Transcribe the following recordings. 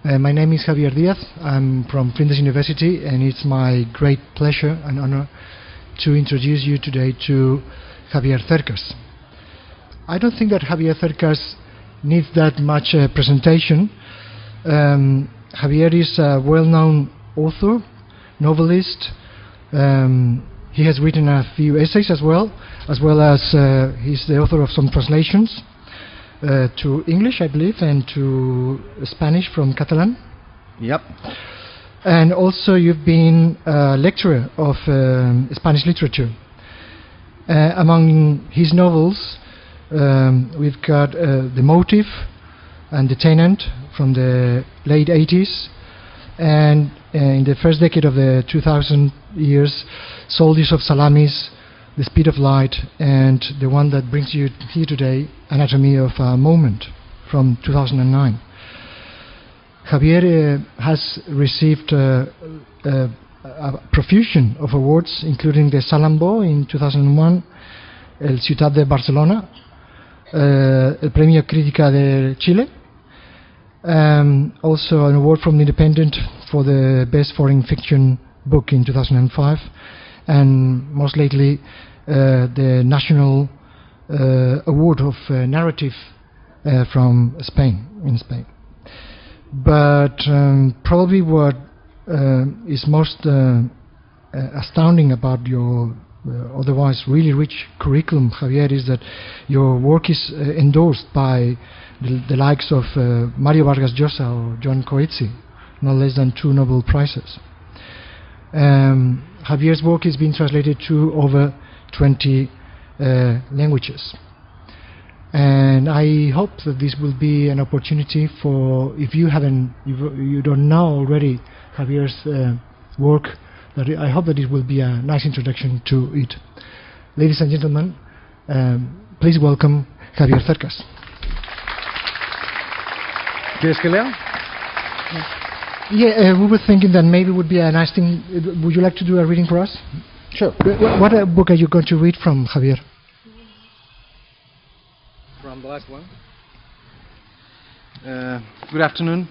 My name is Javier Diaz. I'm from Flinders University, and it's my great pleasure and honor to introduce you today to Javier Cercas. I don't think that Javier Cercas needs that much presentation. Javier is a well-known author, novelist. He has written a few essays as well as he's the author of some translations to English, I believe, and to Spanish from Catalan. Yep. And also you've been a lecturer of Spanish literature. Among his novels, we've got The Motive and The Tenant from the late 80s, and in the first decade of the 2000 years, Soldiers of Salamis, The Speed of Light, and the one that brings you here today, Anatomy of a Moment from 2009. Javier has received a profusion of awards, including the Salambo in 2001, el Ciutat de Barcelona, el Premio Crítica de Chile, also an award from the Independent for the Best Foreign Fiction Book in 2005, and most lately the National Award of Narrative from Spain, in Spain. But probably what is most astounding about your otherwise really rich curriculum, Javier, is that your work is endorsed by the likes of Mario Vargas Llosa or John Coetzee, no less than 2 Nobel Prizes. Javier's work is being translated to over 20 languages. And I hope that this will be an opportunity for, if you don't know already Javier's work, that I hope that it will be a nice introduction to it. Ladies and gentlemen, please welcome Javier Cercas. ¿Quieres que lea? Yeah, we were thinking that maybe it would be a nice thing. Would you like to do a reading for us? Sure. What book are you going to read from, Javier? From the last one. Good afternoon.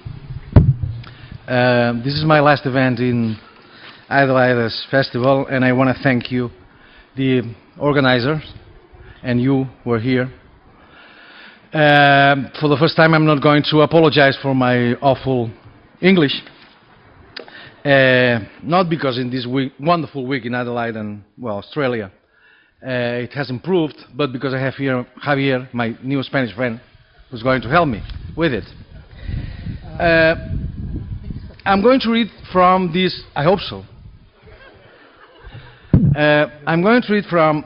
This is my last event in Idolitis Festival, and I want to thank you, the organizers, and you who are here. For the first time, I'm not going to apologize for my awful English. Not because in this wonderful week in Adelaide and, well, Australia, it has improved, but because I have here Javier, my new Spanish friend, who's going to help me with it. I'm going to read from this, I hope so. I'm going to read from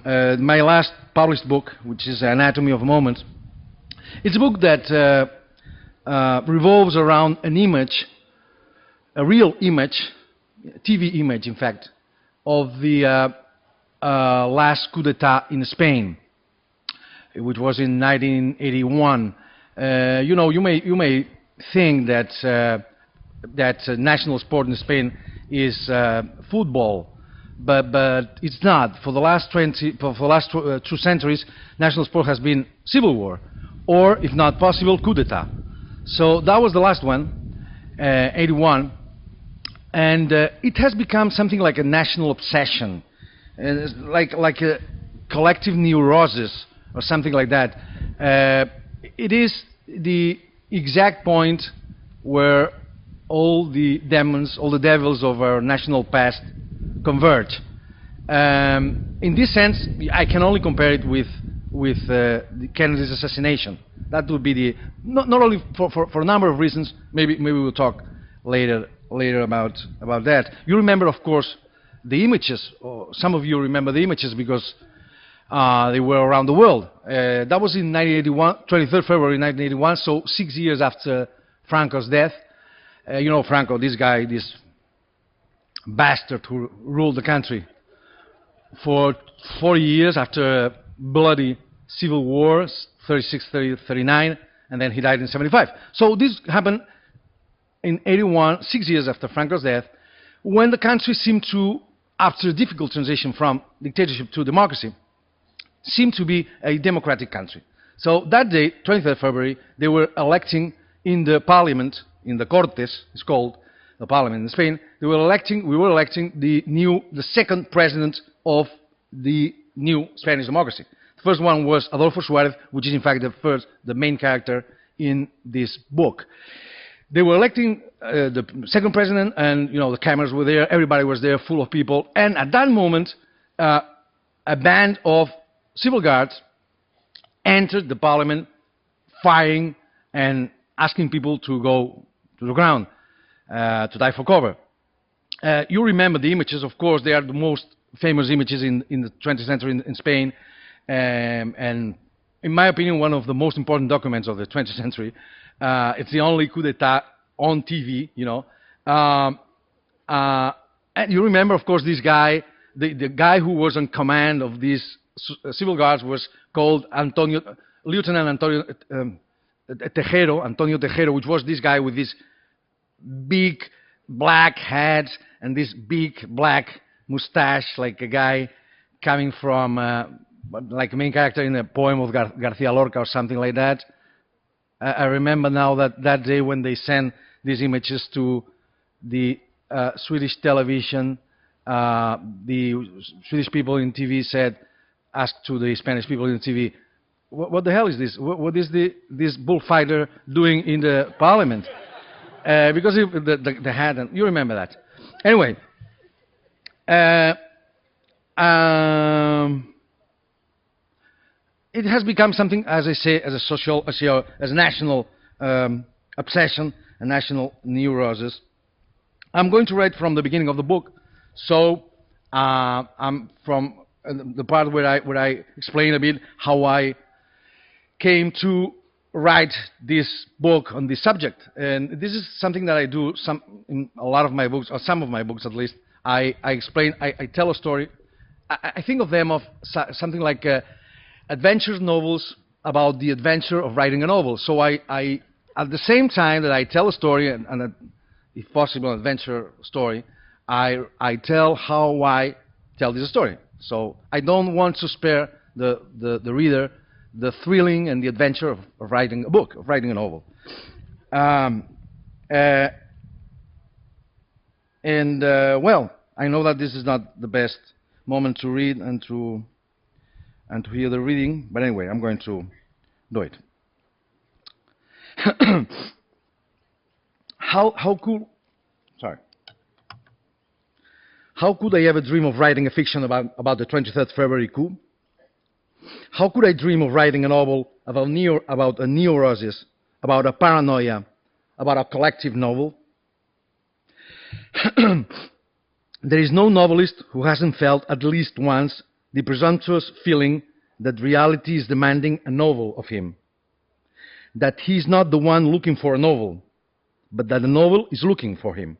my last published book, which is Anatomy of a Moment. It's a book that revolves around an image, a real image, TV image in fact, of the last coup d'etat in Spain, which was in 1981. You may think that national sport in Spain is football, but it's not. For the last 2 centuries, national sport has been civil war, or if not possible, coup d'etat. So that was the last one, 81, and it has become something like a national obsession, like a collective neurosis or something like that. It is the exact point where all the demons, all the devils of our national past converge. In this sense, I can only compare it with Kennedy's assassination. That would be the not only for a number of reasons. Maybe we'll talk later about that. You remember, of course, the images. Or some of you remember the images because they were around the world. That was in 1981, 23rd February 1981. So 6 years after Franco's death. You know Franco, this guy, this bastard who ruled the country for 40 years after a bloody civil war, 36, 39, and then he died in 75. So this happened in 81, 6 years after Franco's death, when the country seemed to, after a difficult transition from dictatorship to democracy, seemed to be a democratic country. So that day, 23rd February, they were electing in the parliament, in the Cortes, it's called, the parliament in Spain, we were electing the second president of the new Spanish democracy. The first one was Adolfo Suarez, which is in fact the main character in this book. They were electing the second president, and the cameras were there, everybody was there, full of people, and at that moment, a band of civil guards entered the parliament, firing and asking people to go to the ground, to die for cover. You remember the images, of course. They are the most famous images in the 20th century in Spain, and in my opinion, one of the most important documents of the 20th century. It's the only coup d'etat on TV, and you remember, of course, this guy, the guy who was in command of these civil guards was called Lieutenant Antonio Tejero, which was this guy with this big black head and this big black mustache, like a guy coming from, like a main character in a poem of Garcia Lorca or something like that. I remember now that day when they sent these images to the Swedish television, the Swedish people in TV asked to the Spanish people in TV, what the hell is this? What is this bullfighter doing in the parliament? Because the hat, and you remember that. Anyway, it has become something, as I say, as a national obsession, a national neurosis. I'm going to write from the beginning of the book, so I'm from the part where I explain a bit how I came to write this book on this subject. And this is something that I do in a lot of my books, or some of my books at least. I explain, I tell a story. I think of them of something like adventure novels about the adventure of writing a novel. So I at the same time that I tell a story, and if possible, an adventure story, I tell how I tell this story. So I don't want to spare the reader the thrilling and the adventure of writing a book, of writing a novel. Well, I know that this is not the best moment to read and to hear the reading, but anyway, I'm going to do it. How could I ever dream of writing a fiction about the 23rd February coup? How could I dream of writing a novel about a neurosis, about a paranoia, about a collective novel? There is no novelist who hasn't felt at least once the presumptuous feeling that reality is demanding a novel of him, that he's not the one looking for a novel, but that the novel is looking for him.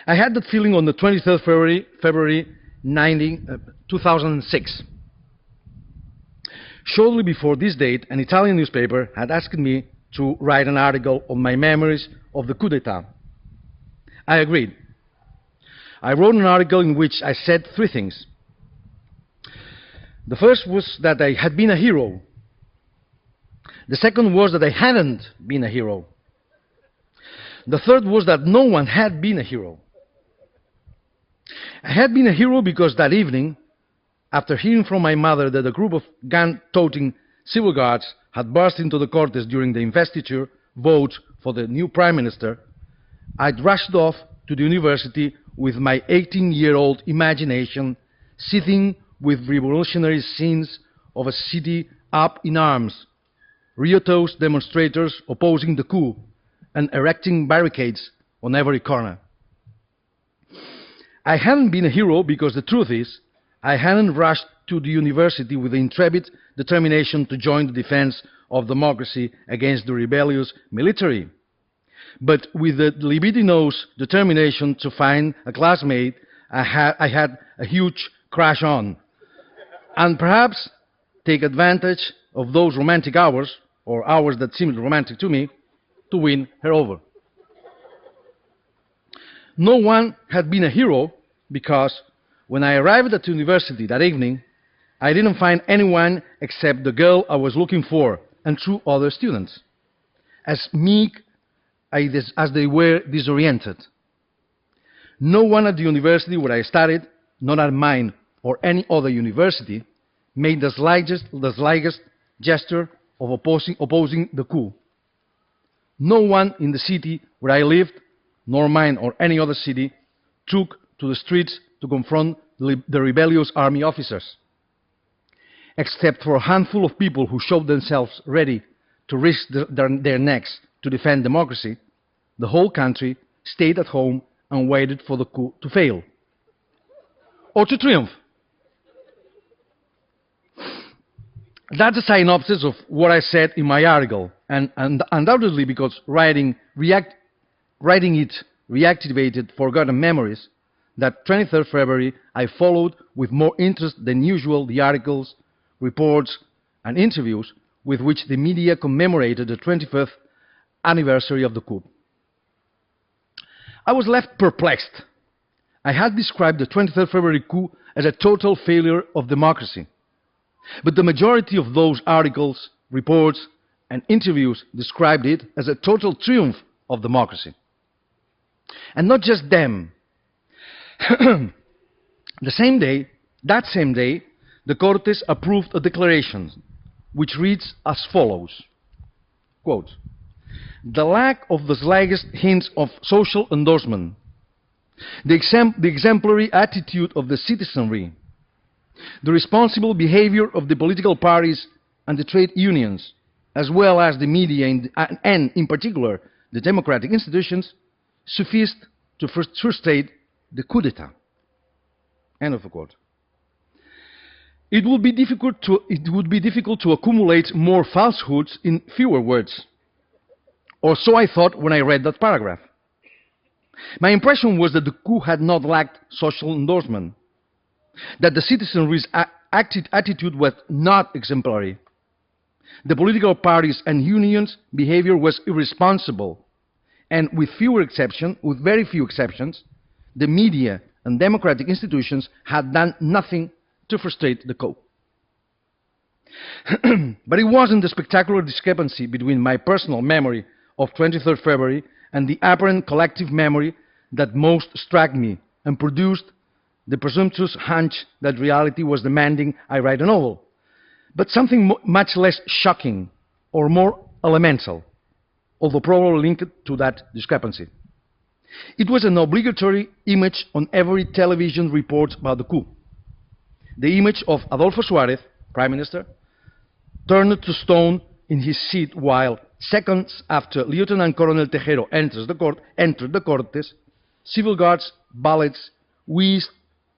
I had that feeling on the 23rd February 2006. Shortly before this date, an Italian newspaper had asked me to write an article on my memories of the coup d'etat. I agreed. I wrote an article in which I said three things. The first was that I had been a hero. The second was that I hadn't been a hero. The third was that no one had been a hero. I had been a hero because that evening, after hearing from my mother that a group of gun-toting civil guards had burst into the Cortes during the investiture vote for the new prime minister, I'd rushed off to the university with my 18-year-old imagination, sitting with revolutionary scenes of a city up in arms, riotous demonstrators opposing the coup, and erecting barricades on every corner. I hadn't been a hero because the truth is, I hadn't rushed to the university with the intrepid determination to join the defense of democracy against the rebellious military, but with the libidinous determination to find a classmate I had a huge crush on, and perhaps take advantage of those romantic hours, or hours that seemed romantic to me, to win her over. No one had been a hero because when I arrived at the university that evening, I didn't find anyone except the girl I was looking for and two other students. as meek as they were disoriented. No one at the university where I studied, not at mine or any other university, made the slightest gesture of opposing the coup. No one in the city where I lived, nor mine or any other city, took to the streets to confront the rebellious army officers. Except for a handful of people who showed themselves ready to risk their necks to defend democracy, the whole country stayed at home and waited for the coup to fail or to triumph. That's a synopsis of what I said in my article, and undoubtedly because writing it reactivated forgotten memories, that 23rd February I followed with more interest than usual the articles, reports, and interviews with which the media commemorated the 25th anniversary of the coup. I was left perplexed. I had described the 23rd February coup as a total failure of democracy. But the majority of those articles, reports, and interviews described it as a total triumph of democracy. And not just them. That same day, the Cortes approved a declaration which reads as follows, quote, "The lack of the slightest hints of social endorsement, the exemplary attitude of the citizenry, the responsible behavior of the political parties and the trade unions, as well as the media and in particular the democratic institutions, sufficed to frustrate the coup d'etat." End of the quote. It would be difficult to accumulate more falsehoods in fewer words. Or so I thought when I read that paragraph. My impression was that the coup had not lacked social endorsement, that the citizenry's attitude was not exemplary. The political parties and unions' behavior was irresponsible, and with very few exceptions, the media and democratic institutions had done nothing to frustrate the coup. But it wasn't the spectacular discrepancy between my personal memory of 23rd February and the apparent collective memory that most struck me and produced the presumptuous hunch that reality was demanding I write a novel, but something much less shocking or more elemental, although probably linked to that discrepancy. It was an obligatory image on every television report about the coup. The image of Adolfo Suárez, Prime Minister, turned to stone in his seat while, seconds after Lieutenant Colonel Tejero entered the Cortes, civil guards' bullets whizzed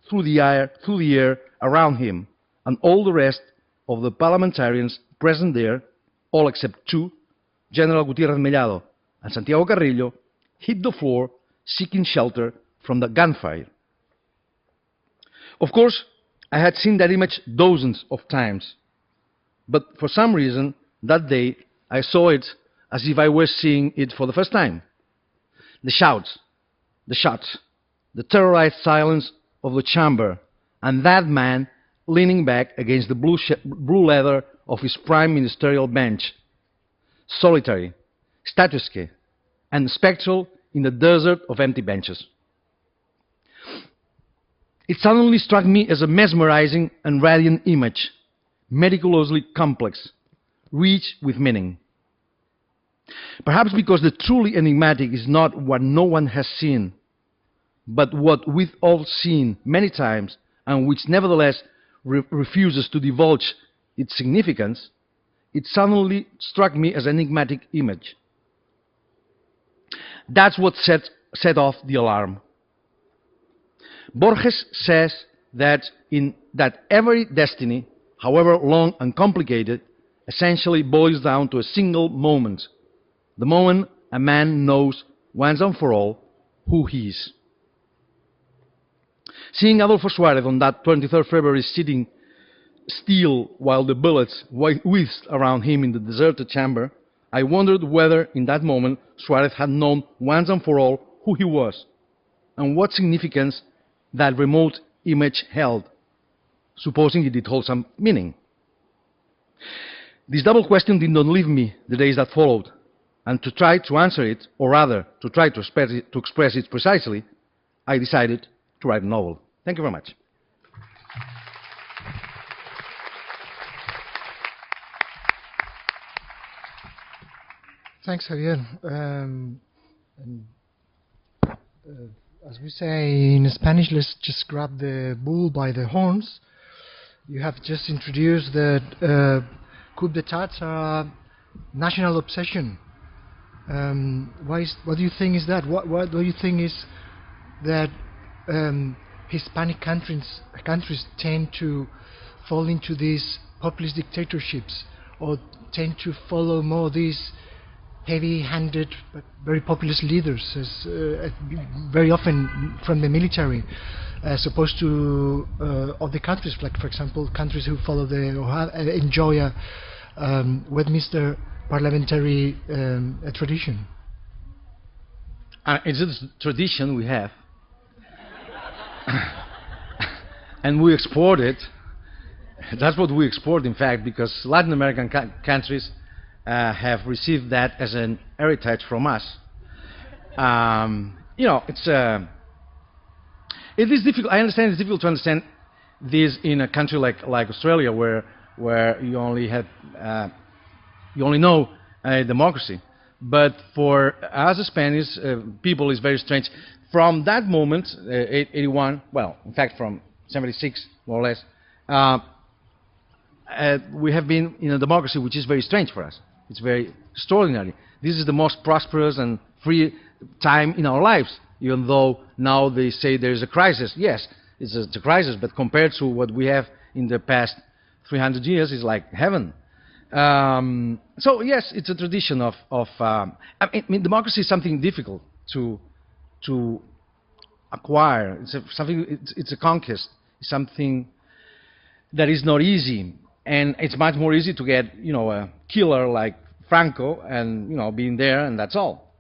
through the air around him, and all the rest of the parliamentarians present there, all except two, General Gutiérrez Mellado and Santiago Carrillo, hit the floor seeking shelter from the gunfire. Of course, I had seen that image dozens of times, but for some reason, that day, I saw it as if I were seeing it for the first time. The shouts, the shots, the terrorized silence of the chamber, and that man leaning back against the blue leather of his prime ministerial bench, solitary, statuesque, and spectral in the desert of empty benches. It suddenly struck me as a mesmerizing and radiant image, meticulously complex, rich with meaning. Perhaps because the truly enigmatic is not what no one has seen, but what we've all seen many times and which nevertheless refuses to divulge its significance, it suddenly struck me as an enigmatic image. That's what set off the alarm. Borges says that every destiny, however long and complicated, essentially boils down to a single moment, the moment a man knows once and for all who he is. Seeing Adolfo Suárez on that 23rd February sitting still while the bullets whizzed around him in the deserted chamber, I wondered whether in that moment Suárez had known once and for all who he was and what significance that remote image held, supposing it did hold some meaning. This double question did not leave me the days that followed. And to try to answer it, or rather, to try to express it precisely, I decided to write a novel. Thank you very much. Thanks, Javier. As we say in Spanish, let's just grab the bull by the horns. You have just introduced that coup d'etats are a national obsession. What do you think is that? What do you think is that Hispanic countries tend to fall into these populist dictatorships, or tend to follow more these heavy-handed but very populist leaders, very often from the military, as opposed to other countries, like, for example, countries who follow enjoy a Westminster parliamentary tradition? It's a tradition we have, and we export it. That's what we export, in fact, because Latin American countries have received that as an heritage from us. You know, it is difficult. I understand it's difficult to understand this in a country like Australia, where you only know democracy. But for us Spanish people, it's very strange. From that moment, 81, well, in fact, from 76, more or less, we have been in a democracy which is very strange for us. It's very extraordinary. This is the most prosperous and free time in our lives, even though now they say there is a crisis. Yes, it's a crisis, but compared to what we have in the past 300 years, it's like heaven. So yes, it's a tradition of I mean, democracy is something difficult to acquire. It's a conquest. It's something that is not easy. And it's much more easy to get, you know, a killer like Franco and, you know, being there, and that's all.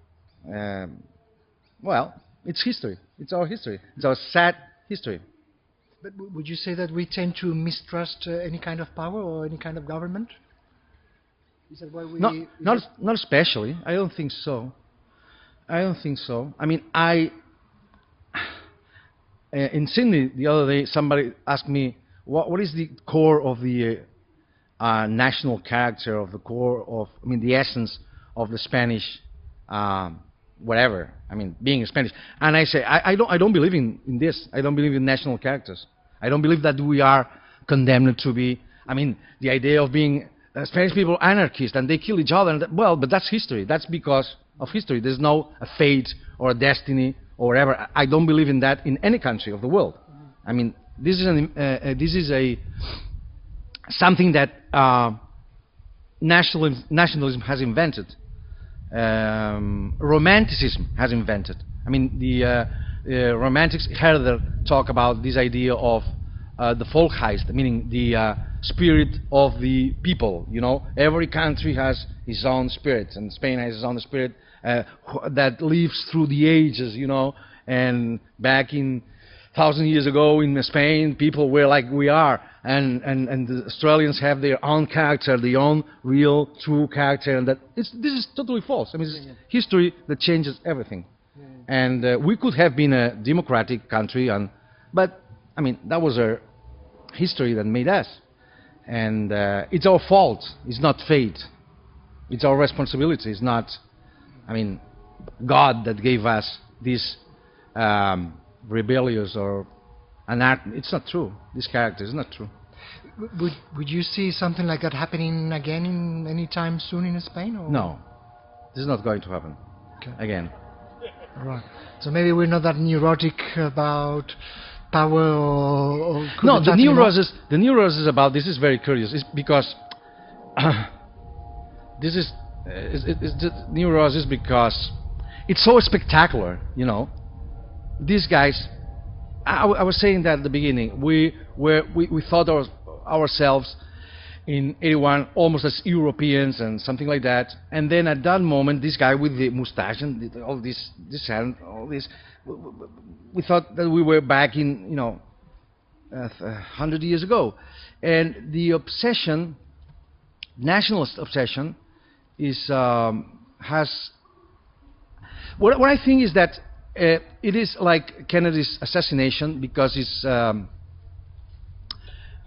Well, it's history. It's our history. It's our sad history. But would you say that we tend to mistrust any kind of power or any kind of government? Is that why we... Not especially. I don't think so. I don't think so. I mean, in Sydney the other day, somebody asked me, what is the core of the national character, of the core of, I mean, the essence of the Spanish, whatever. I mean, being Spanish. And I say, I don't believe in this. I don't believe in national characters. I don't believe that we are condemned to be. I mean, the idea of being Spanish people anarchists and they kill each other. And well, but that's history. That's because of history. There's no a fate or a destiny or whatever. I don't believe in that in any country of the world. I mean, this is something that nationalism has invented. Romanticism has invented. I mean, the Romantics, Herder, talk about this idea of the Volksgeist, meaning the spirit of the people. You know, every country has its own spirit, and Spain has its own spirit that lives through the ages. You know, and back in 1,000 years ago in Spain, people were like we are, and the Australians have their own character, their own real, true character, and this is totally false. I mean, it's history that changes everything. And we could have been a democratic country, but I mean, that was our history that made us, and it's our fault. It's not fate. It's our responsibility. It's not, I mean, God that gave us this rebellious or it's not true. This character is not true. Would you see something like that happening again in any time soon in Spain? Or? No, this is not going to happen again. Right. So maybe we're not that neurotic about power or no, the neurosis is about, this is very curious. It's because this is the neurosis because it's so spectacular, you know. These guys, I was saying that at the beginning, we thought ourselves in 81 almost as Europeans and something like that, and then at that moment, this guy with the mustache and all this hand, all this, we thought that we were back in, you know, 100 years ago, and the obsession, nationalist obsession, is has... What I think is that it is like Kennedy's assassination because it's,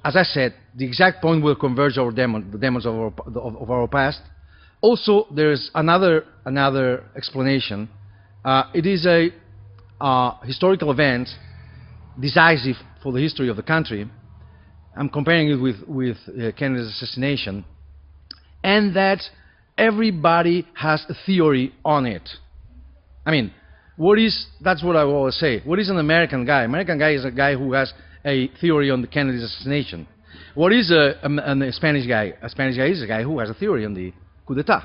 as I said, the exact point will converge our the demons of our past. Also, there is another explanation. It is a historical event decisive for the history of the country. I'm comparing it with Kennedy's assassination, and that everybody has a theory on it. I mean, that's what I always say. What is an American guy? American guy is a guy who has a theory on the Kennedy's assassination. What is a Spanish guy? A Spanish guy is a guy who has a theory on the coup d'etat.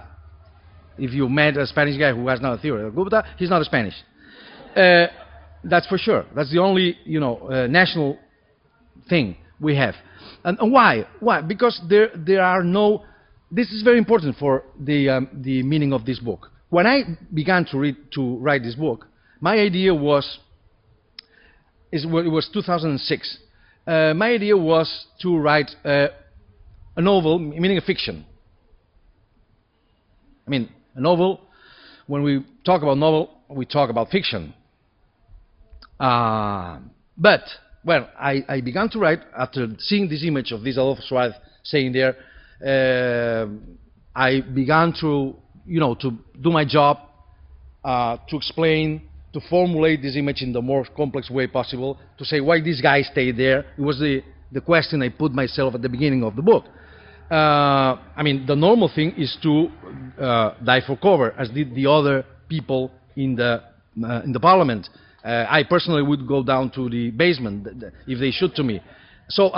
If you met a Spanish guy who has not a theory on the coup d'etat, he's not a Spanish. That's for sure. That's the only, national thing we have. And why? Why? Because there are no... This is very important for the meaning of this book. When I began to write this book, my idea was... It was 2006. My idea was to write a novel, meaning a fiction. I mean, a novel, when we talk about novel, we talk about fiction. But, well, I began to write after seeing this image of this Adolfo Suarez saying there. I began to, to do my job, to explain, to formulate this image in the more complex way possible, to say why this guy stayed there. It was the question I put myself at the beginning of the book. I mean, the normal thing is to dive for cover, as did the other people in the parliament. I personally would go down to the basement if they shoot to me. So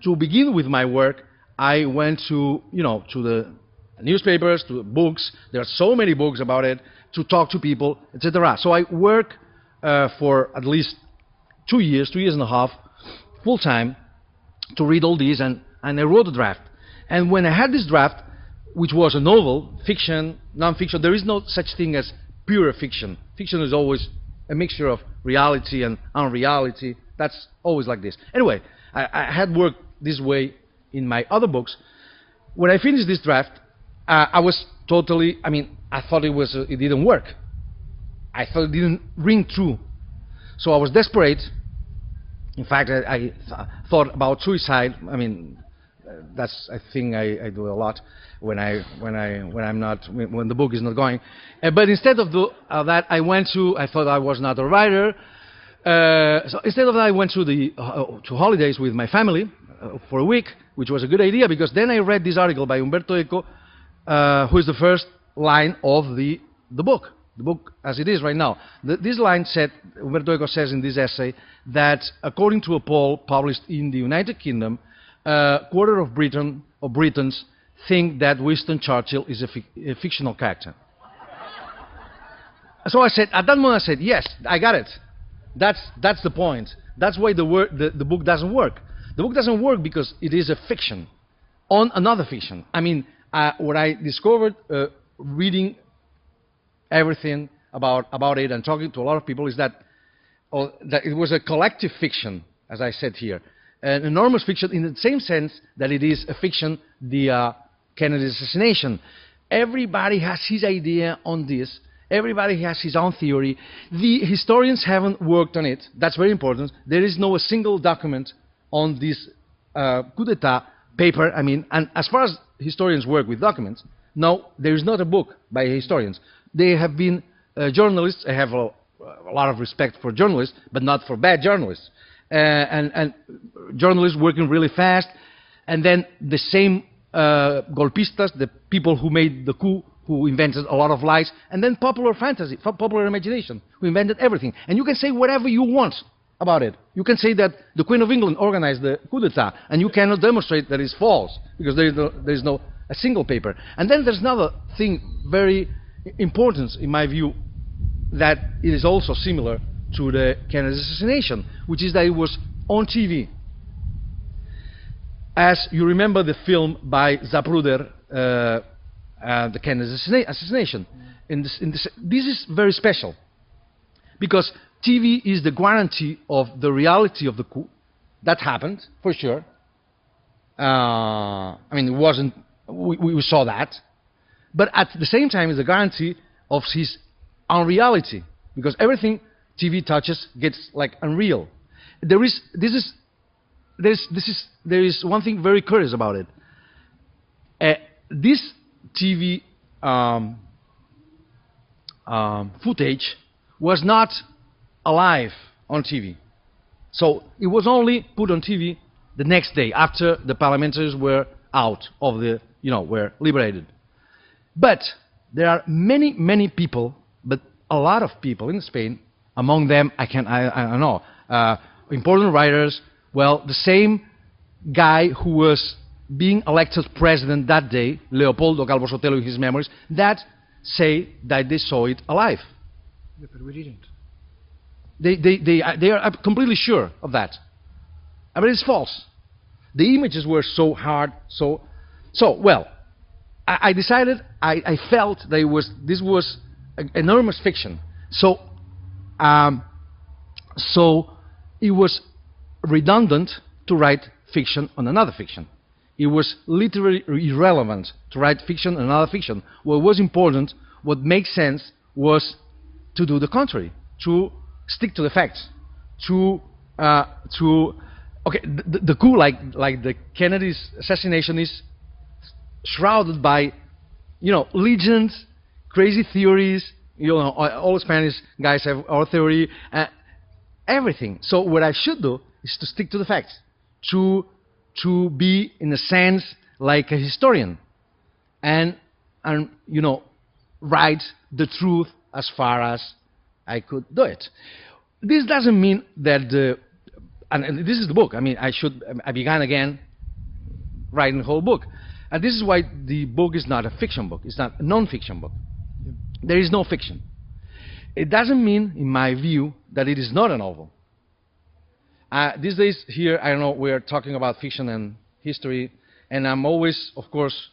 to begin with my work, I went to the newspapers, to books. There are so many books about it, to talk to people, etc. So I work for at least 2 years and a half, full time, to read all these, and I wrote a draft. And when I had this draft, which was a novel, fiction, non-fiction, there is no such thing as pure fiction. Fiction is always a mixture of reality and unreality. That's always like this. Anyway, I had worked this way in my other books. When I finished this draft, I was totally, I thought it didn't work. I thought it didn't ring true. So I was desperate. In fact, I thought about suicide. That's a thing I do a lot when the book is not going. But instead of that, I thought I was not a writer. So instead of that, I went to holidays with my family for a week, which was a good idea, because then I read this article by Umberto Eco, who is the first line of the book as it is right now. This line said, Umberto Eco says in this essay, that according to a poll published in the United Kingdom, a quarter of Britons think that Winston Churchill is a fictional character. So I said, at that moment I said, yes, I got it. That's the point. That's why the book doesn't work. The book doesn't work because it is a fiction on another fiction. What I discovered reading everything about it and talking to a lot of people is that it was a collective fiction, as I said here. An enormous fiction in the same sense that it is a fiction, the Kennedy assassination. Everybody has his idea on this. Everybody has his own theory. The historians haven't worked on it. That's very important. There is no a single document on this coup d'etat paper. And as far as historians work with documents, no, there is not a book by historians. They have been journalists. I have a lot of respect for journalists, but not for bad journalists. And journalists working really fast, and then the same golpistas, the people who made the coup, who invented a lot of lies, and then popular fantasy, popular imagination, who invented everything. And you can say whatever you want about it. You can say that the Queen of England organized the coup d'etat, and you cannot demonstrate that it's false, because there is no a single paper. And then there's another thing very important, in my view, that it is also similar to the Kennedy assassination, which is that it was on TV. As you remember the film by Zapruder, the Kennedy assassination. This is very special, because TV is the guarantee of the reality of the coup. That happened, for sure. It wasn't, we saw that. But at the same time, it's a guarantee of his unreality, because everything TV touches gets like unreal. There is one thing very curious about it. This TV footage was not alive on TV. So it was only put on TV the next day after the parliamentarians were out of the, were liberated. But there are many people, but a lot of people in Spain, among them, I know, important writers, well, the same guy who was being elected president that day, Leopoldo Calvo Sotelo in his memories, that say that they saw it alive. Yeah, but we didn't. They are completely sure of that. I mean, it's false. The images were so hard, so well. I decided, I felt that this was enormous fiction. So it was redundant to write fiction on another fiction. It was literally irrelevant to write fiction on another fiction. What was important, what makes sense, was to do the contrary, to stick to the facts, okay, the coup, like the Kennedy's assassination, is shrouded by, legends, crazy theories. All Spanish guys have our theory, everything. So what I should do is to stick to the facts, to be, in a sense, like a historian, and write the truth as far as I could do it. This doesn't mean that and this is the book. I mean, I began again writing the whole book. And this is why the book is not a fiction book. It's not a non-fiction book. There is no fiction. It doesn't mean, in my view, that it is not a novel. These days here, I don't know, we're talking about fiction and history, and I'm always, of course,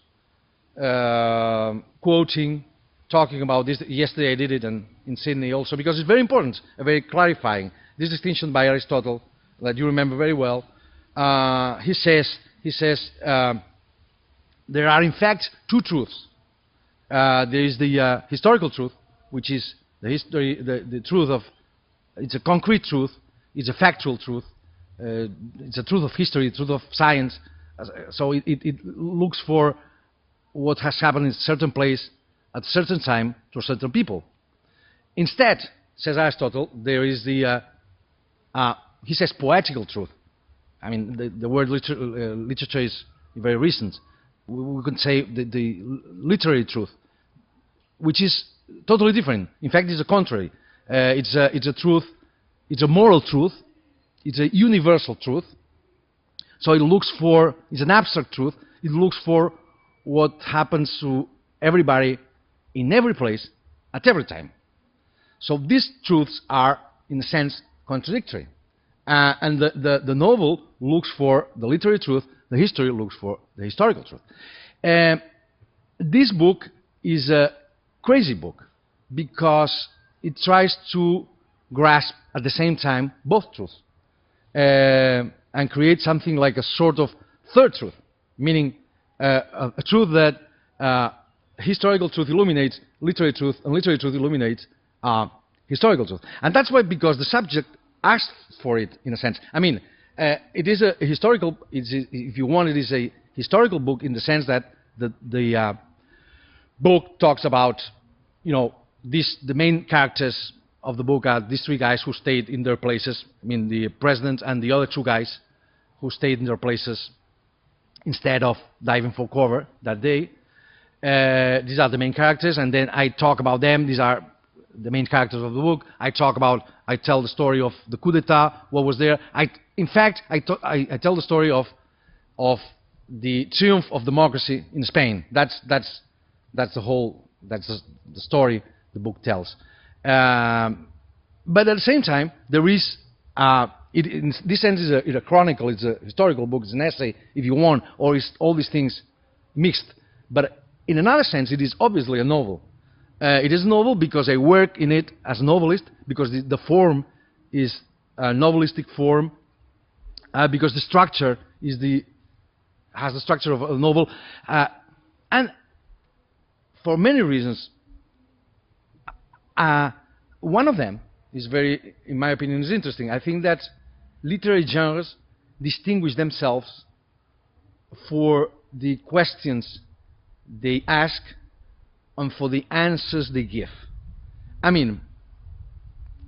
quoting, talking about this. Yesterday I did it in Sydney also, because it's very important, very clarifying. This distinction by Aristotle that you remember very well. He says there are in fact two truths. There is the historical truth, which is the history, the truth of, it's a concrete truth, it's a factual truth, it's a truth of history, truth of science. So it looks for what has happened in a certain place at a certain time to a certain people. Instead, says Aristotle, there is the he says poetical truth. I mean, the word literature is very recent. We could say the literary truth, which is totally different. In fact, it's the contrary. It's a truth. It's a moral truth. It's a universal truth. So it looks for. It's an abstract truth. It looks for what happens to everybody, in every place, at every time. So these truths are, in a sense, contradictory. And the novel looks for the literary truth. The history looks for the historical truth. This book is a crazy book because it tries to grasp at the same time both truths and create something like a sort of third truth, meaning a truth that historical truth illuminates literary truth, and literary truth illuminates historical truth. And that's why, because the subject asks for it, in a sense. I mean, it is a historical, if you want, it is a historical book in the sense that the book talks about, the main characters of the book are these three guys who stayed in their places. I mean, the president and the other two guys who stayed in their places instead of diving for cover that day. These are the main characters, and then I talk about them. These are the main characters of the book. I tell the story of the coup d'etat, what was there. In fact, I tell the story of the triumph of democracy in Spain. That's the story the book tells. But at the same time, there is, in this sense, it's a chronicle, it's a historical book, it's an essay, if you want, or it's all these things mixed. But in another sense, it is obviously a novel. It is a novel because I work in it as a novelist, because the form is a novelistic form, because the structure has the structure of a novel, and for many reasons, One of them is very, in my opinion, is interesting. I think that literary genres distinguish themselves for the questions they ask and for the answers they give. I mean,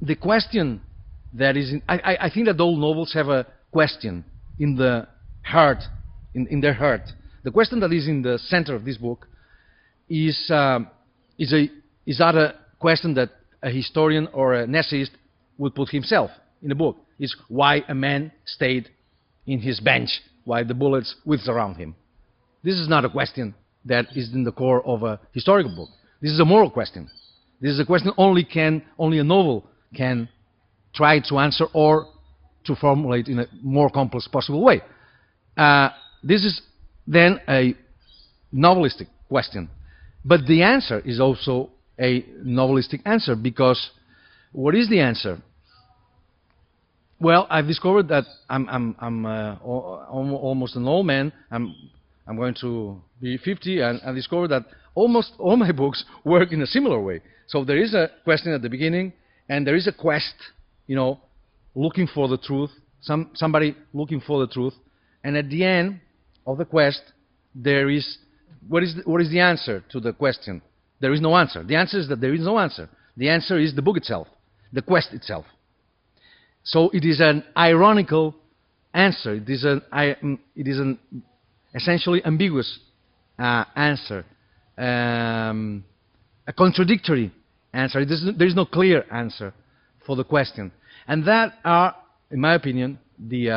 the question that is I think that all novels have a question in the heart, in their heart. The question that is in the center of this book is not a question that a historian or an essayist would put himself in a book. It's why a man stayed in his bench while the bullets whizzed around him. This is not a question that is in the core of a historical book. This is a moral question. This is a question only a novel can try to answer or to formulate in a more complex possible way. This is then a novelistic question. But the answer is also a novelistic answer, because what is the answer? Well, I've discovered that I'm almost an old man. I'm going to be 50, and I discovered that almost all my books work in a similar way. So there is a question at the beginning, and there is a quest, looking for the truth, somebody looking for the truth, and at the end of the quest, there is what is the answer to the question? There is no answer. The answer is that there is no answer. The answer is the book itself, the quest itself. So it is an ironical answer. It is an essentially ambiguous answer, a contradictory answer. There is no clear answer for the question, and that are, in my opinion, the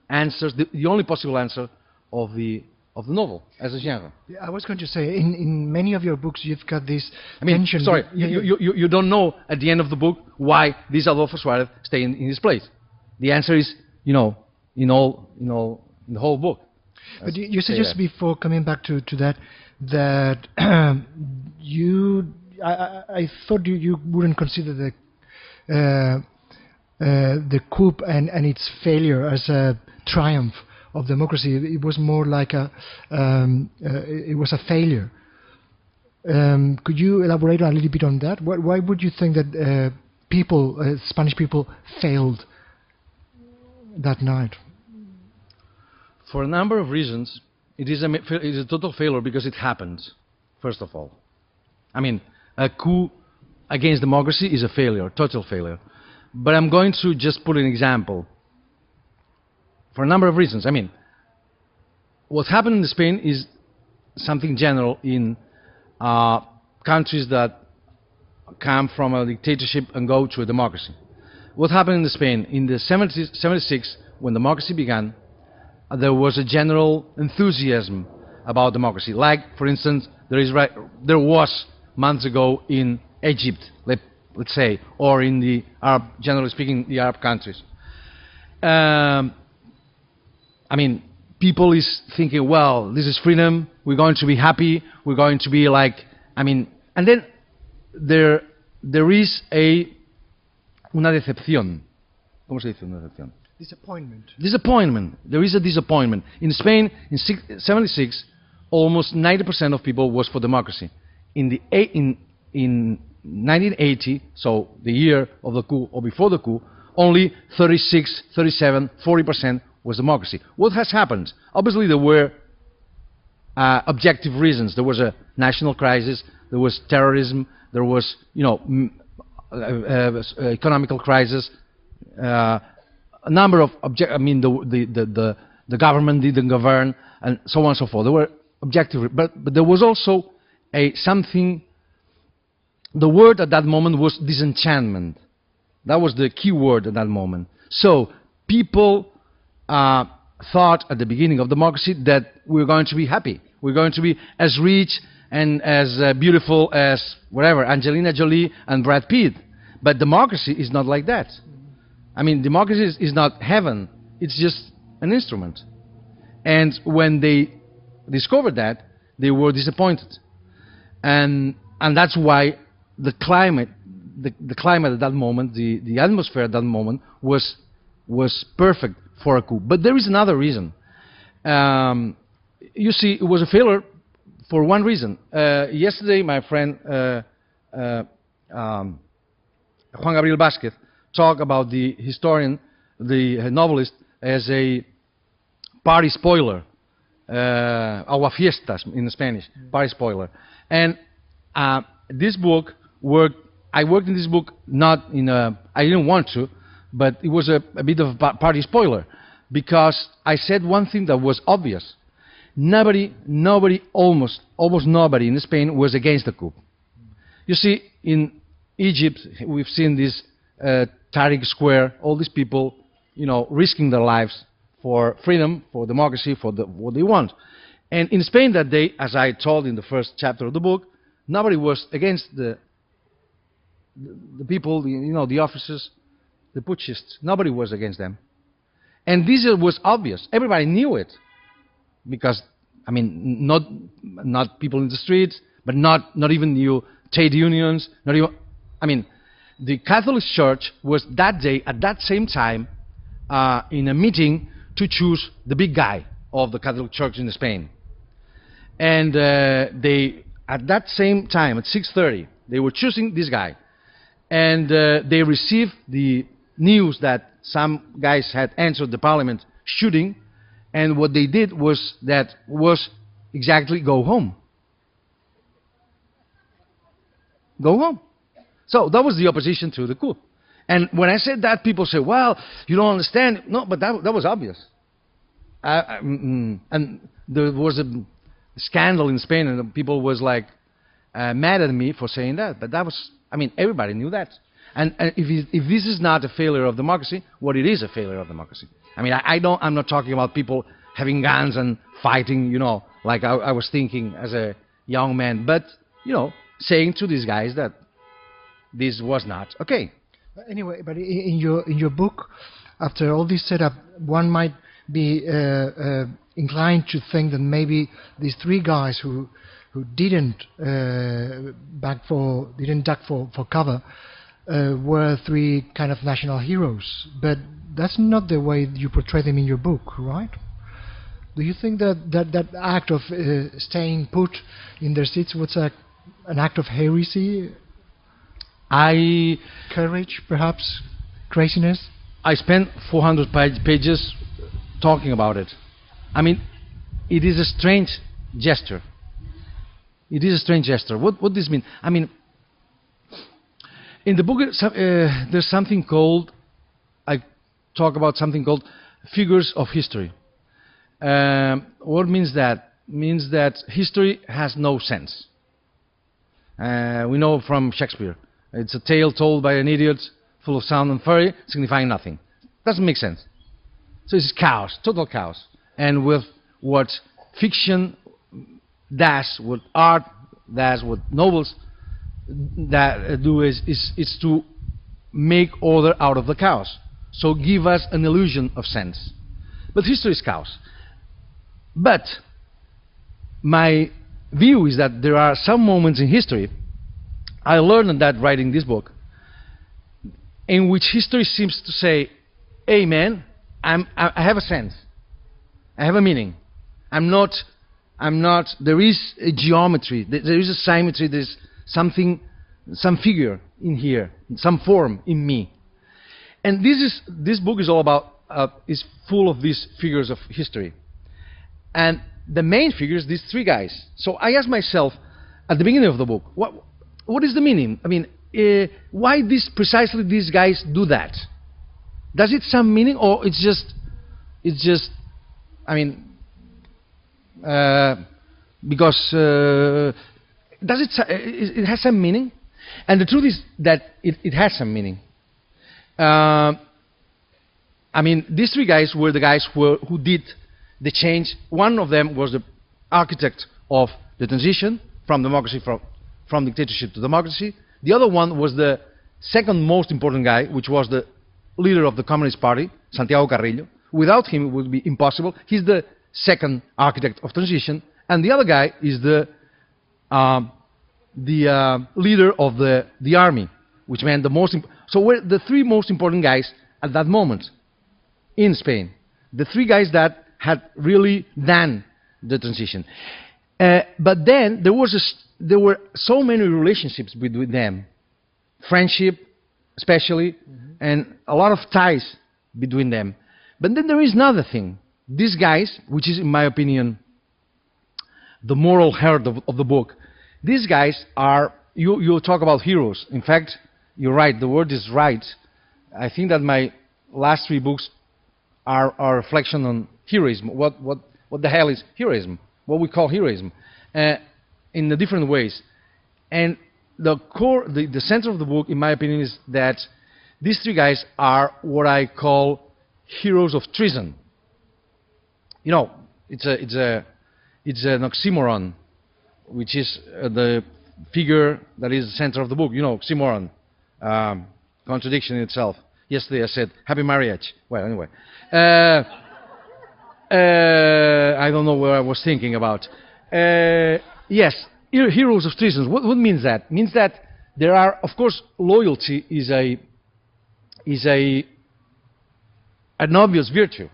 answers, the only possible answer of the novel as a genre. Yeah, I was going to say, in many of your books, you've got this tension. Sorry, you don't know at the end of the book why this Adolfo Suarez stay in his place. The answer is, in the whole book. But you suggested before coming back to that I thought you wouldn't consider the coup and its failure as a triumph of democracy. It was more like it was a failure. Could you elaborate a little bit on that? Why would you think that Spanish people failed that night? For a number of reasons. It is a total failure because it happened, first of all. I mean, a coup against democracy is a failure, total failure. But I'm going to just put an example. For a number of reasons. I mean, what happened in Spain is something general in countries that come from a dictatorship and go to a democracy. What happened in Spain in the 76, when democracy began, there was a general enthusiasm about democracy. Like, for instance, there was months ago in Egypt, let's say, or in the Arab, generally speaking, the Arab countries. I mean, people is thinking, well, this is freedom, we're going to be happy, we're going to be like, and then there is una decepción. ¿Cómo se dice una decepción? Disappointment. There is a disappointment. In Spain, in 76, almost 90% of people was for democracy. In 1980, so the year of the coup, or before the coup, only 36, 37, 40% was democracy. What has happened? Obviously, there were objective reasons. There was a national crisis. There was terrorism. There was, economical crisis. A number of the government didn't govern, and so on and so forth. There were objective, but there was also something. The word at that moment was disenchantment. That was the key word at that moment. So people thought at the beginning of democracy that we're going to be happy. We're going to be as rich and as beautiful as whatever, Angelina Jolie and Brad Pitt. But democracy is not like that. I mean, democracy is not heaven. It's just an instrument. And when they discovered that, they were disappointed. And that's why the climate at that moment, the atmosphere at that moment was perfect for a coup. But there is another reason. You see, it was a failure for one reason. Yesterday, my friend Juan Gabriel Vázquez talk about the historian, the novelist, as a party spoiler, aguafiestas in Spanish, party spoiler. And this book I worked in this book not in a, I didn't want to, but it was a bit of a party spoiler, because I said one thing that was obvious. Almost nobody in Spain was against the coup. You see, in Egypt, we've seen this Tahrir Square, all these people, risking their lives for freedom, for democracy, for what they want. And in Spain that day, as I told in the first chapter of the book, nobody was against the people, the officers, the putschists. Nobody was against them. And this was obvious. Everybody knew it. Because, not people in the streets, but not even trade unions, not even, the Catholic Church was that day, at that same time, in a meeting to choose the big guy of the Catholic Church in Spain. And they, at that same time, at 6:30, they were choosing this guy. And they received the news that some guys had entered the parliament shooting, and what they did was exactly go home. Go home. So that was the opposition to the coup. And when I said that, people say, well, you don't understand. No, but that was obvious. And there was a scandal in Spain, and people was like mad at me for saying that. But that was, everybody knew that. And if this is not a failure of democracy, what it is a failure of democracy. I'm not talking about people having guns and fighting, like I was thinking as a young man, but, saying to these guys that this was not okay. Anyway, but in your book, after all this setup, one might be inclined to think that maybe these three guys who didn't duck for cover were three kind of national heroes, but that's not the way you portray them in your book, right? Do you think that act of staying put in their seats was an act of heresy? Courage, perhaps? Craziness? I spent 400 pages talking about it. It is a strange gesture. It is a strange gesture. What does this mean? In the book, there's something called, I talk about something called figures of history. What means that? Means that history has no sense. We know from Shakespeare. It's a tale told by an idiot, full of sound and fury, signifying nothing. Doesn't make sense. So it's chaos, total chaos. And with what fiction does, what art does, what novels that do is to make order out of the chaos. So give us an illusion of sense. But history is chaos. But my view is that there are some moments in history, I learned that writing this book, in which history seems to say, hey man, I have a sense, I have a meaning. I'm not, there is a geometry, there is a symmetry, there's something, some figure in here, some form in me. And this book is all about, is full of these figures of history. And the main figures, these three guys. So I asked myself at the beginning of the book, what is the meaning? Why precisely these guys do that? Does it some meaning, or it's just because it has some meaning? And the truth is that it has some meaning. These three guys were the guys who did the change. One of them was the architect of the transition from democracy, from dictatorship to democracy. The other one was the second most important guy, which was the leader of the Communist Party, Santiago Carrillo. Without him, it would be impossible. He's the second architect of transition. And the other guy is the leader of the army, which meant so we're the three most important guys at that moment in Spain. The three guys that had really done the transition. But then there were so many relationships between them, friendship especially, and a lot of ties between them. But then there is another thing. These guys, which is in my opinion the moral heart of the book, these guys are, you talk about heroes. In fact, you're right, the word is right. I think that my last 3 books are a reflection on heroism. What the hell is heroism? What we call heroism, in the different ways. And the core, the center of the book, in my opinion, is that these 3 guys are what I call heroes of treason. You know, it's an oxymoron, which is the figure that is the center of the book. You know, oxymoron, contradiction in itself. Yesterday I said happy marriage. Well, anyway, I don't know what I was thinking about. Yes, heroes of treason. What means that? It means that there are, of course, loyalty is an obvious virtue,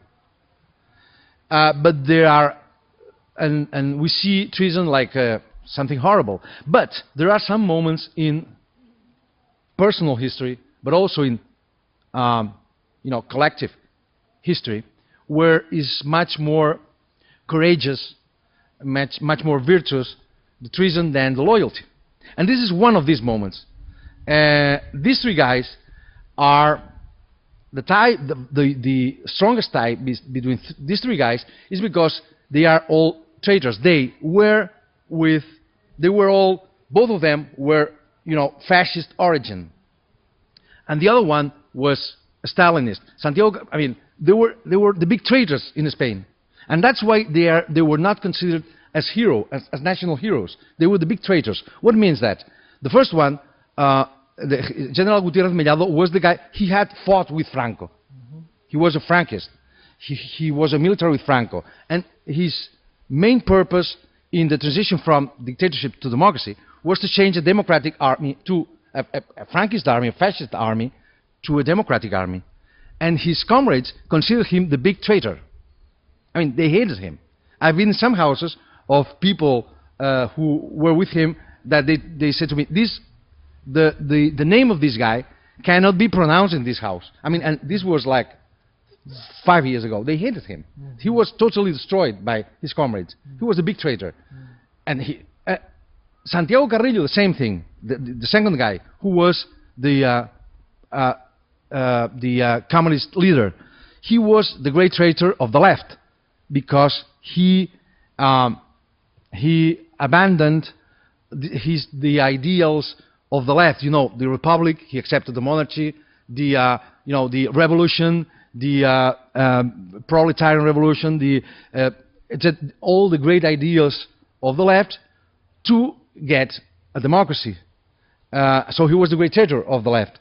but there are, and we see treason like something horrible. But there are some moments in personal history, but also in collective history, where is much more courageous, much more virtuous, the treason than the loyalty. And this is one of these moments. These 3 guys are the tie, the strongest tie between these 3 guys is because they are all traitors. They were all, both of them were, fascist origin. And the other one was a Stalinist. Santiago, I mean, they were the big traitors in Spain. And that's why they were not considered as as national heroes. They were the big traitors. What means that? The first one, General Gutierrez Mellado, was the guy, he had fought with Franco. He was a Frankist. He was a military with Franco. And his main purpose in the transition from dictatorship to democracy was to change a democratic army to a Frankist army, a fascist army, to a democratic army. And his comrades considered him the big traitor. I mean, they hated him. I've been in some houses of people who were with him that they said to me, the name of this guy cannot be pronounced in this house. I mean, and this was like 5 years ago. They hated him. He was totally destroyed by his comrades. He was a big traitor. And Santiago Carrillo, the same thing. The second guy, who was the communist leader, he was the great traitor of the left because he abandoned the ideals of the left. You know, the republic. He accepted the monarchy. The revolution, the proletarian revolution, all the great ideals of the left to get a democracy. So he was the great traitor of the left.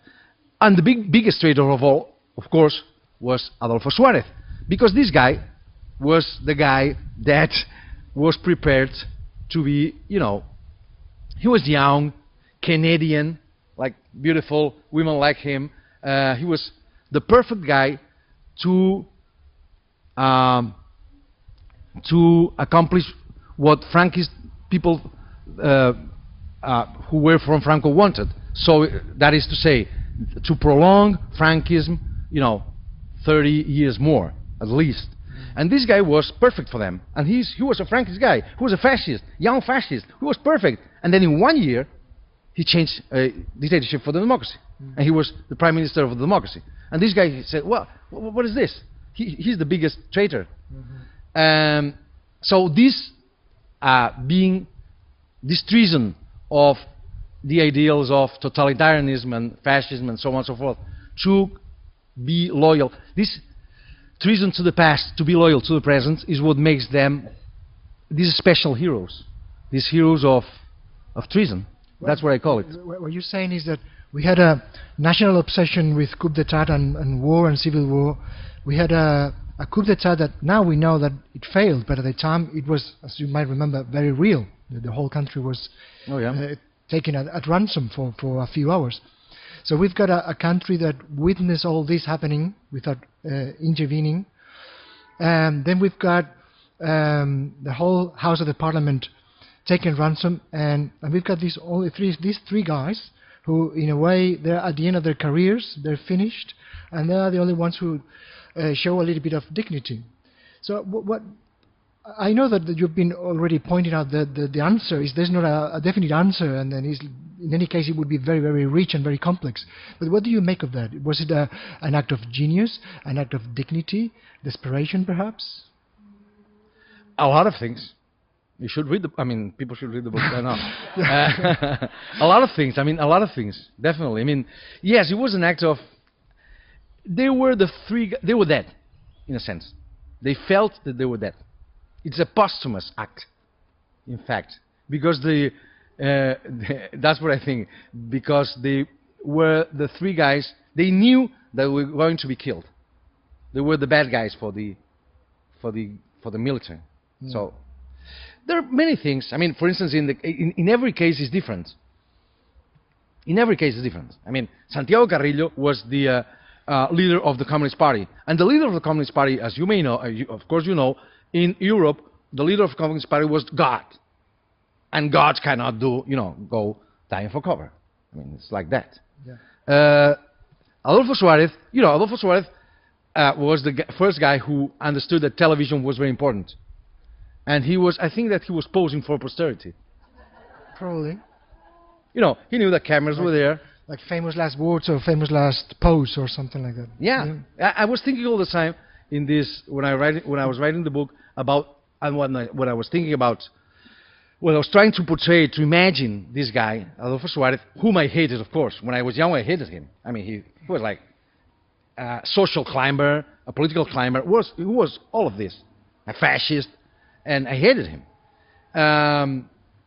And the biggest traitor of all, of course, was Adolfo Suarez, because this guy was the guy that was prepared to be, he was young, Canadian, like beautiful women like him. He was the perfect guy to accomplish what Frankist people who were from Franco wanted. So that is to say, to prolong Frankism, 30 years more, at least. And this guy was perfect for them. And he was a Frankist guy. He was a fascist, young fascist. He was perfect. And then in 1 year, he changed dictatorship for the democracy. And he was the prime minister of the democracy. And this guy said, well, what is this? He's the biggest traitor. So this this treason of the ideals of totalitarianism and fascism and so on and so forth, to be loyal. This treason to the past, to be loyal to the present, is what makes them these special heroes. These heroes of treason. That's what I call it. What you're saying is that we had a national obsession with coup d'etat and war and civil war. We had a coup d'etat that now we know that it failed, but at the time it was, as you might remember, very real. The whole country was taken at ransom for a few hours. So we've got a country that witnessed all this happening without intervening. Then we've got the whole House of the Parliament taken ransom, and we've got these three guys who, in a way, they're at the end of their careers, they're finished, and they are the only ones who show a little bit of dignity. So what I know that you've been already pointing out that the answer is there's not a definite answer, and then in any case it would be very, very rich and very complex. But what do you make of that? Was it an act of genius, an act of dignity, desperation perhaps? A lot of things. You should read people should read the book by now. A lot of things. A lot of things, definitely. Yes, it was an act of... They were dead, in a sense. They felt that they were dead. It's a posthumous act, in fact, because that's what I think. Because they were the three guys. They knew that they were going to be killed. They were the bad guys for the military. Mm. So there are many things. For instance, in every case is different. In every case is different. Santiago Carrillo was the leader of the Communist Party, and the leader of the Communist Party, as you may know, of course you know. In Europe, the leader of the Communist Party was God. And gods cannot go dying for cover. It's like that. Yeah. Adolfo Suarez was the first guy who understood that television was very important. And I think that he was posing for posterity. Probably. He knew that cameras were there. Like famous last words or famous last pose or something like that. Yeah. I was thinking all the time in this, when I was writing the book, about, and what I was thinking about, when I was trying to portray, to imagine this guy, Adolfo Suarez, whom I hated, of course. When I was young, I hated him. He was like a social climber, a political climber. He was all of this, a fascist, and I hated him.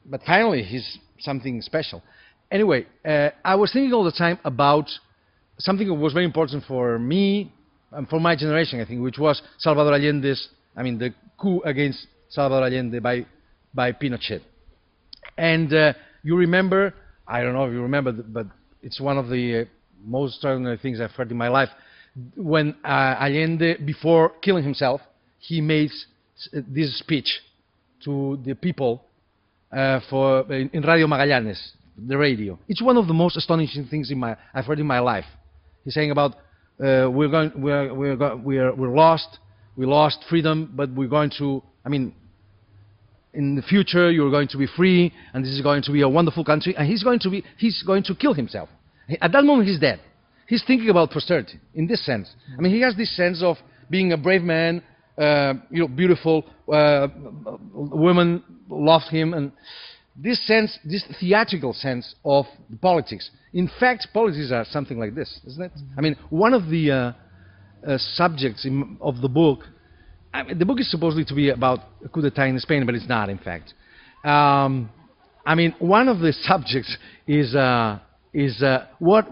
But finally, he's something special. Anyway, I was thinking all the time about something that was very important for me and for my generation, I think, which was Salvador Allende's, the coup against Salvador Allende by Pinochet. And you remember, I don't know if you remember, but it's one of the most extraordinary things I've heard in my life. When Allende, before killing himself, he made this speech to the people in Radio Magallanes, the radio. It's one of the most astonishing things I've heard in my life. He's saying about we're lost. We lost freedom, but we're going to. In the future, you're going to be free, and this is going to be a wonderful country. And he's going to kill himself. At that moment, he's dead. He's thinking about posterity in this sense. He has this sense of being a brave man. Beautiful women loved him, and this theatrical sense of politics. In fact, politics are something like this, isn't it? One of the subjects of the book. The book is supposedly to be about a coup d'etat in Spain, but it's not, in fact. One of the subjects is what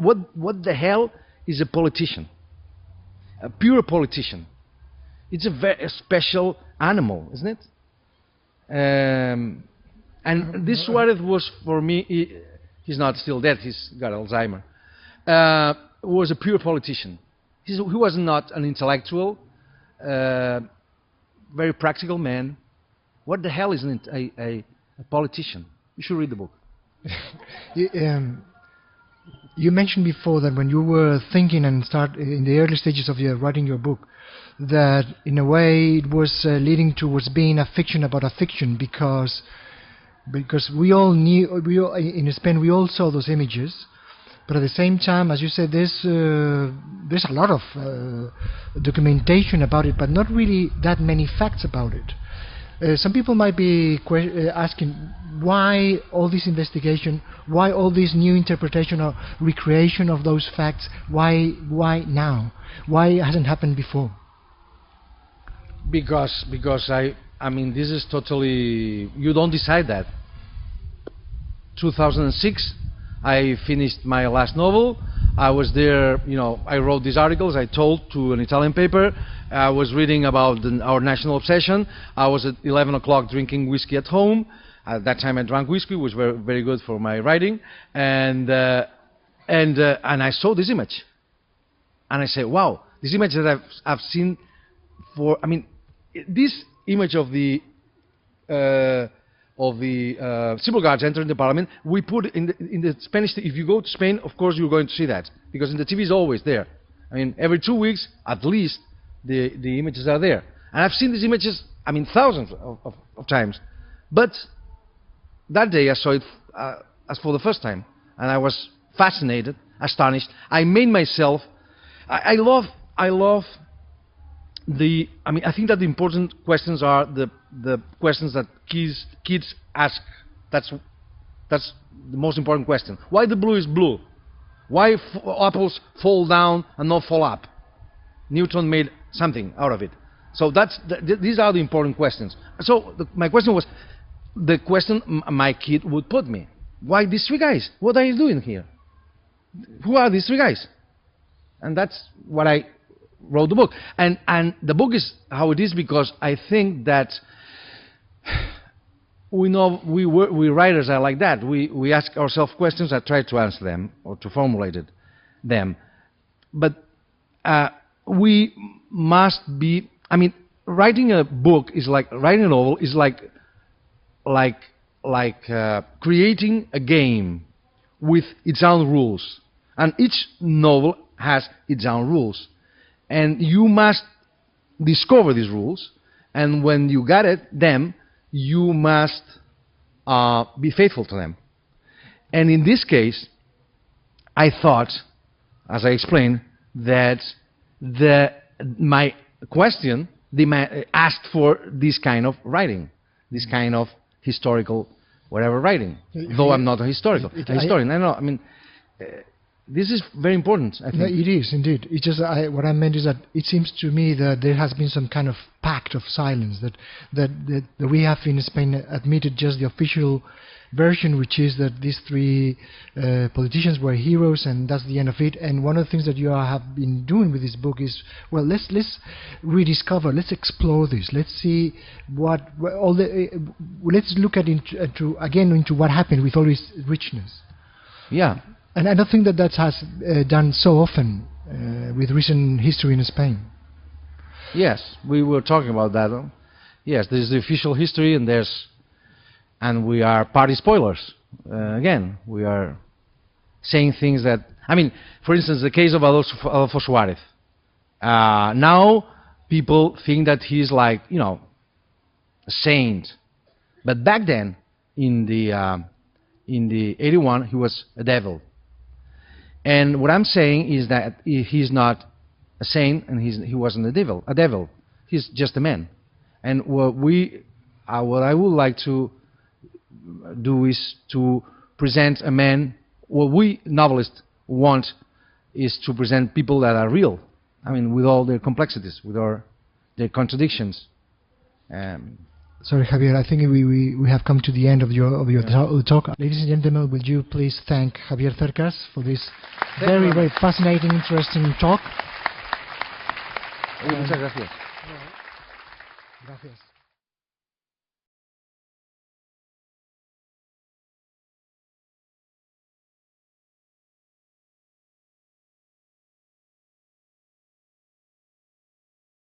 the hell is a politician? A pure politician. It's a very special animal, isn't it? And this Suarez was, for me, he's not still dead, he's got Alzheimer, was a pure politician. He was not an intellectual, very practical man. What the hell is a politician? You should read the book. You mentioned before that when you were thinking and in the early stages of writing your book, that in a way it was leading towards being a fiction about a fiction, because we all in Spain we all saw those images, but at the same time, as you said, there's a lot of documentation about it, but not really that many facts about it. Some people might be asking, why all this investigation, why all this new interpretation or recreation of those facts, why now? Why it hasn't happened before? Because this is totally, you don't decide that. 2006, I finished my last novel. I was there, I wrote these articles, I told to an Italian paper. I was reading about our national obsession. I was at 11 o'clock drinking whiskey at home. At that time I drank whiskey, which was very, very good for my writing. And I saw this image. And I said, wow, this image that I've seen this image of the civil guards entering the parliament. We put in the Spanish. If you go to Spain, of course you're going to see that, because in the TV is always there. I mean, every 2 weeks at least the images are there, and I've seen these images. I mean, thousands of times, but that day I saw it as for the first time, and I was fascinated, astonished. I made myself. I love the. I mean, I think that the important questions are the questions that kids ask. That's the most important question. Why the blue is blue? Why apples fall down and not fall up? Newton made something out of it. So these are the important questions. So my question was the question my kid would put me. Why these three guys? What are you doing here? Who are these three guys? And that's what I wrote the book. And the book is how it is because I think that we know we writers are like that. We ask ourselves questions and try to answer them or to formulate them. But we must be. I mean, writing a book is like writing a novel is like creating a game with its own rules, and each novel has its own rules, and you must discover these rules. And when you got them, you must be faithful to them. And in this case, I thought, as I explained, that my question asked for this kind of writing, this kind of historical, whatever writing. Though I'm not a historian. I know. I mean, this is very important, I think. No, it is indeed. It's just what I meant is that it seems to me that there has been some kind of pact of silence that we have in Spain admitted just the official version, which is that these three politicians were heroes, and that's the end of it. And one of the things that you have been doing with this book is, well, let's rediscover, let's explore this, let's see let's look at into what happened with all this richness. Yeah. And I don't think that has done so often with recent history in Spain. Yes, we were talking about that. Yes, there's the official history, and we are party spoilers. Again, we are saying things that. I mean, for instance, the case of Adolfo Suárez. Now people think that he's like, a saint, but back then, in the 81, he was a devil. And what I'm saying is that he's not a saint, and he wasn't a devil. He's just a man. And what I would like to do is to present a man. What we novelists want is to present people that are real. I mean, with all their complexities, with all their contradictions. Sorry, Javier, I think we have come to the end of your talk. Ladies and gentlemen, will you please thank Javier Cercas for this very, very fascinating, interesting talk. Muchas gracias. Gracias.